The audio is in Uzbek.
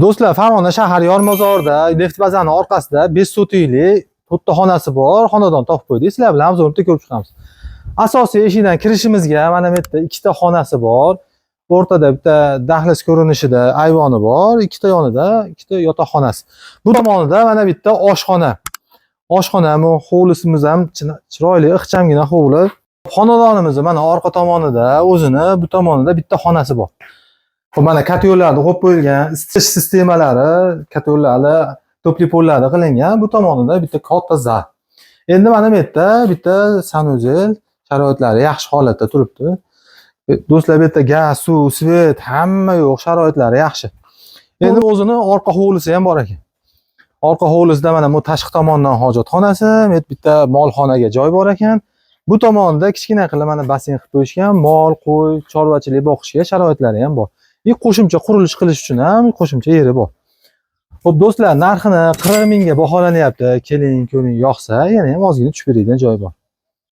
Do'stlar, Farg'ona shahar Yormozorda, Neft bazani orqasida 5 sotiklik 4 ta xonasi bor, xonadon topib qo'ydik. Sizlar bilan obzorni ko'rib chiqamiz. Asosiy eshikdan kirishimizga mana bu yerda 2 ta xonasi bor. O'rtada bitta dahliz ko'rinishida ayvoni bor, 2 ta yonida 2 ta yotoqxonasi. Bu tomonida mana bu yerda oshxona. Oshxona ham, hovlisimiz ham chiroyli, ixchamgina hovli. Xonadonimiz mana orqa tomonida o'zini, bu tomonida bitta xonasi bor. Mana katyollarni qo'yib qo'yilgan, isitish sistemalari, katyollarni to'pli pollarni qilingan. Bu tomonida bitta katta zal. Endi mana bu yerda bitta sanuzel sharoitlari yaxshi holatda turibdi. Do'stlar, bu yerda gaz, suv, svet hamma yo'q, sharoitlari yaxshi. Endi o'zini orqa hovlisi ham bor ekan. Orqa hovlisida mana bu tashqi tomondan hojatxonasi, bitta molxonaga joy bor ekan. Bu tomonda kichkina qilib mana basseyn qilib qo'yishgan, mol, qo'y, chorvachilik boqishga sharoitlari ham bor. Qo'shimcha qurilish qilish uchun ham qo'shimcha yeri bor. Xo'p do'stlar, narxini 40 mingga baholanyapti. Keling, ko'ring, yoqsa, yana ham ozgina tushib beradigan joy bor.